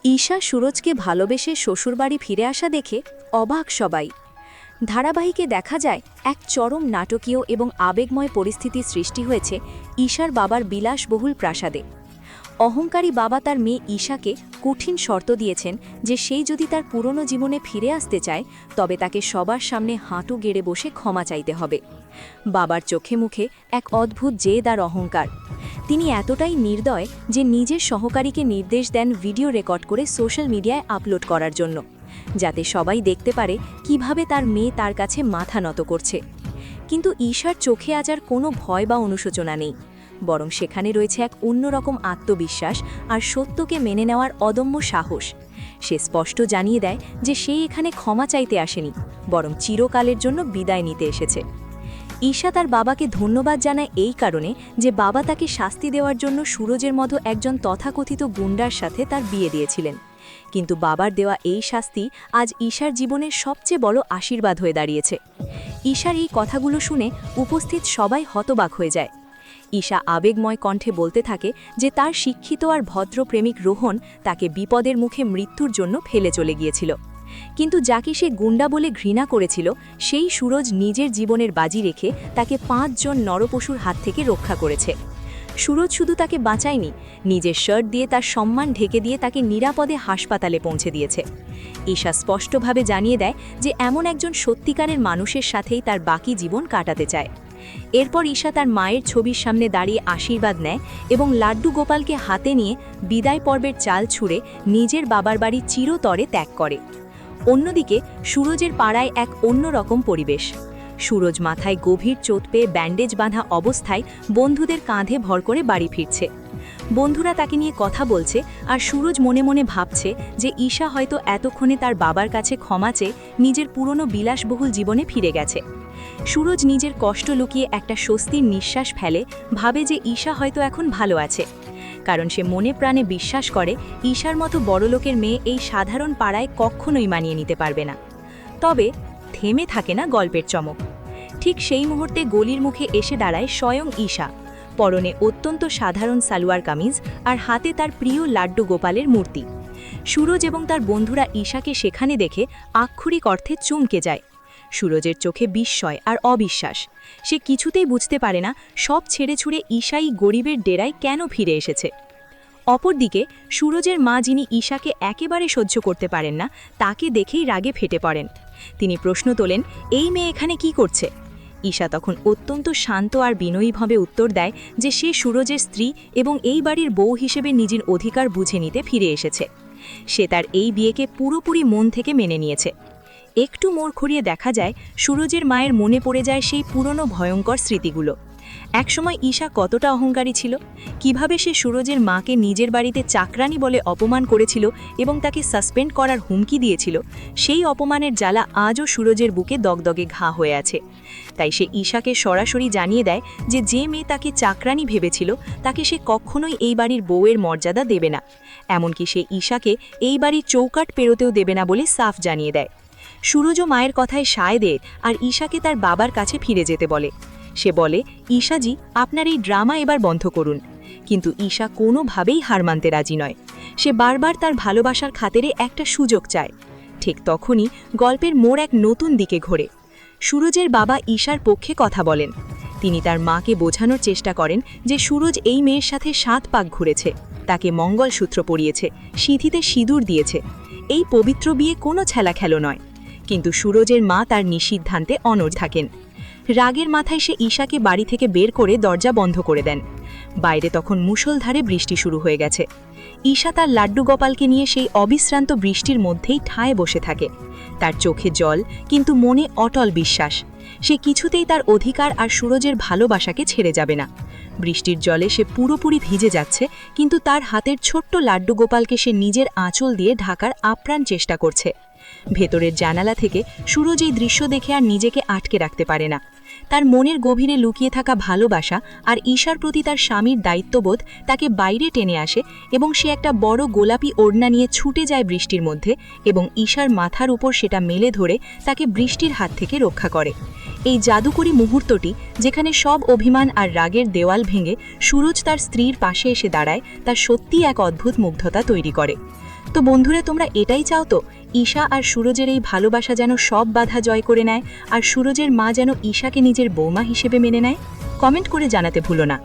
ঈশা সুরজকে ভালোবেসে শ্বশুরবাড়ি ফিরে আসা দেখে অবাক সবাই। ধারাবাহিকে দেখা যায় এক চরম নাটকীয় এবং আবেগময় পরিস্থিতির সৃষ্টি হয়েছে ঈশার বাবার বিলাসবহুল প্রাসাদে। অহংকারী বাবা তার মেয়ে ঈশাকে কঠিন শর্ত দিয়েছেন যে সেই যদি তার পুরনো জীবনে ফিরে আসতে চায় তবে তাকে সবার সামনে হাঁটু গেড়ে বসে ক্ষমা চাইতে হবে। বাবার চোখে মুখে এক অদ্ভুত জেদ আর অহংকার। তিনি এতটাই নির্দয় যে নিজের সহকারীকে নির্দেশ দেন ভিডিও রেকর্ড করে সোশ্যাল মিডিয়ায় আপলোড করার জন্য, যাতে সবাই দেখতে পারে কিভাবে তার মেয়ে তার কাছে মাথা নত করছে। কিন্তু ঈশার চোখে আজ আর কোনো ভয় বা অনুশোচনা নেই, বরং সেখানে রয়েছে এক অন্যরকম আত্মবিশ্বাস আর সত্যকে মেনে নেওয়ার অদম্য সাহস। সে স্পষ্ট জানিয়ে দেয় যে সে এখানে ক্ষমা চাইতে আসেনি, বরং চিরকালের জন্য বিদায় নিতে এসেছে। ঈশা তার বাবাকে ধন্যবাদ জানায় এই কারণে যে বাবা তাকে শাস্তি দেওয়ার জন্য সুরজের মতো একজন তথাকথিত গুন্ডার সাথে তার বিয়ে দিয়েছিলেন। কিন্তু বাবার দেওয়া এই শাস্তি আজ ঈশার জীবনের সবচেয়ে বড় আশীর্বাদ হয়ে দাঁড়িয়েছে। ঈশার এই কথাগুলো শুনে উপস্থিত সবাই হতবাক হয়ে যায়। ঈশা আবেগময় কণ্ঠে বলতে থাকে যে তার শিক্ষিত আর ভদ্র প্রেমিক রোহন তাকে বিপদের মুখে মৃত্যুর জন্য ফেলে চলে গিয়েছিল, কিন্তু যাকে সে গুন্ডা বলে ঘৃণা করেছিল সেই সুরজ নিজের জীবনের বাজি রেখে তাকে 5 জন নরপশুর হাত থেকে রক্ষা করেছে। সুরজ শুধু তাকে বাঁচায়নি, নিজের শার্ট দিয়ে তার সম্মান ঢেকে দিয়ে তাকে নিরাপদে হাসপাতালে পৌঁছে দিয়েছে। ঈশা স্পষ্টভাবে জানিয়ে দেয় যে এমন একজন সত্যিকারের মানুষের সাথেই তার বাকি জীবন কাটাতে চায়। এরপর ঈশা তার মায়ের ছবির সামনে দাঁড়িয়ে আশীর্বাদ নেয় এবং লাড্ডু গোপালকে হাতে নিয়ে বিদায় পর্বের চাল ছুঁড়ে নিজের বাবার বাড়ি চিরতরে ত্যাগ করে। অন্যদিকে সুরজের পাড়ায় এক অন্যরকম পরিবেশ। সুরজ মাথায় গভীর চোট পেয়ে ব্যান্ডেজ বাঁধা অবস্থায় বন্ধুদের কাঁধে ভর করে বাড়ি ফিরছে। বন্ধুরা তাকে নিয়ে কথা বলছে আর সুরজ মনে মনে ভাবছে যে ঈশা হয়তো এতক্ষণে তার বাবার কাছে ক্ষমা চেয়ে নিজের পুরনো বিলাসবহুল জীবনে ফিরে গেছে। সুরজ নিজের কষ্ট লুকিয়ে একটা স্বস্তির নিঃশ্বাস ফেলে, ভাবে যে ঈশা হয়তো এখন ভালো আছে, কারণ সে মনে প্রাণে বিশ্বাস করে ঈশার মতো বড়লোকের মেয়ে এই সাধারণ পাড়ায় কখনোই মানিয়ে নিতে পারবে না। তবে থেমে থাকে না গল্পের চমক। ঠিক সেই মুহূর্তে গলির মুখে এসে দাঁড়ায় স্বয়ং ঈশা, পরনে অত্যন্ত সাধারণ সালোয়ার কামিজ আর হাতে তার প্রিয় লাড্ডু গোপালের মূর্তি। সুরজ এবং তার বন্ধুরা ঈশাকে সেখানে দেখে আক্ষরিক অর্থে চমকে যায়। সুরজের চোখে বিস্ময় আর অবিশ্বাস। সে কিছুতেই বুঝতে পারে না সব ছেড়ে ছুড়ে ঈশাই গরিবের ডেরায় কেন ফিরে এসেছে। অপরদিকে সুরজের মা, যিনি ঈশাকে একেবারে সহ্য করতে পারেন না, তাকে দেখেই রাগে ফেটে পড়েন। তিনি প্রশ্ন তোলেন, এই মেয়ে এখানে কি করছে? ঈশা তখন অত্যন্ত শান্ত আর বিনয়ীভাবে উত্তর দেয় যে সে সুরজের স্ত্রী এবং এই বাড়ির বউ হিসেবে নিজের অধিকার বুঝে নিতে ফিরে এসেছে। সে তার এই বিয়েকে পুরোপুরি মন থেকে মেনে নিয়েছে। একটু মোড় ঘুরিয়ে দেখা যায় সুরজের মায়ের মনে পড়ে যায় সেই পুরনো ভয়ঙ্কর স্মৃতিগুলো। একসময় ঈশা কতটা অহংকারী ছিল, কিভাবে সে সুরজের মাকে নিজের বাড়িতে চাকরানি বলে অপমান করেছিল এবং তাকে সাসপেন্ড করার হুমকি দিয়েছিল। সেই অপমানের জ্বালা আজও সুরজের বুকে দগদগে ঘা হয়ে আছে। তাই সে ঈশাকে সরাসরি জানিয়ে দেয় যে যে মেয়ে তাকে চাকরানি ভেবেছিল তাকে সে কখনোই এই বাড়ির বউয়ের মর্যাদা দেবে না, এমনকি সে ঈশাকে এই বাড়ির চৌকাট পেরোতেও দেবে না বলে সাফ জানিয়ে দেয়। সুরজও মায়ের কথায় সায় দেয় আর ঈশাকে তার বাবার কাছে ফিরে যেতে বলে। সে বলে, ঈশাজি, আপনার এই ড্রামা এবার বন্ধ করুন। কিন্তু ঈশা কোনোভাবেই হার মানতে রাজি নয়। সে বারবার তার ভালোবাসার খাতিরে একটা সুযোগ চায়। ঠিক তখনই গল্পের মোড় এক নতুন দিকে ঘোরে। সুরজের বাবা ঈশার পক্ষে কথা বলেন। তিনি তার মাকে বোঝানোর চেষ্টা করেন যে সুরজ এই মেয়ের সাথে 7 পাক ঘুরেছে, তাকে মঙ্গলসূত্র পরিয়েছে, সিঁথিতে সিঁদুর দিয়েছে। এই পবিত্র বিয়ে কোনো ছেলাখেলো নয়। কিন্তু সুরজের মা তার নিষিদ্ধান্তে অনড় থাকেন। রাগের মাথায় সে ঈশাকে বাড়ি থেকে বের করে দরজা বন্ধ করে দেন। বাইরে তখন মুষলধারে বৃষ্টি শুরু হয়ে গেছে। ঈশা তার লাড্ডু গোপালকে নিয়ে সেই অবিশ্রান্ত বৃষ্টির মধ্যেই ঠায় বসে থাকে। তার চোখে জল, কিন্তু মনে অটল বিশ্বাস। সে কিছুতেই তার অধিকার আর সুরজের ভালোবাসাকে ছেড়ে যাবে না। বৃষ্টির জলে সে পুরোপুরি ভিজে যাচ্ছে, কিন্তু তার হাতের ছোট্ট লাড্ডু গোপালকে সে নিজের আঁচল দিয়ে ঢাকার আপ্রাণ চেষ্টা করছে। ভেতরের জানালা থেকে সুরজ এই দৃশ্য দেখে আর নিজেকে আটকে রাখতে পারে না। তার মনের গভীরে লুকিয়ে থাকা ভালোবাসা আর ঈশার প্রতি তার স্বামীর দায়িত্ববোধ তাকে বাইরে টেনে আসে এবং সে একটা বড় গোলাপি ওড়না নিয়ে ছুটে যায় বৃষ্টির মধ্যে এবং ঈশার মাথার উপর সেটা মেলে ধরে তাকে বৃষ্টির হাত থেকে রক্ষা করে। এই জাদুকরী মুহূর্তটি, যেখানে সব অভিমান আর রাগের দেওয়াল ভেঙে সুরজ তার স্ত্রীর পাশে এসে দাঁড়ায়, তা সত্যিই এক অদ্ভুত মুগ্ধতা তৈরি করে। তো বন্ধুরা, তোমরা এটাই চাও তো ঈশা আর সুরজের এই ভালোবাসা যেন সব বাধা জয় করে নেয় আর সুরজের মা যেন ঈশাকে নিজের বৌমা হিসেবে মেনে নেয়? কমেন্ট করে জানাতে ভুলো না।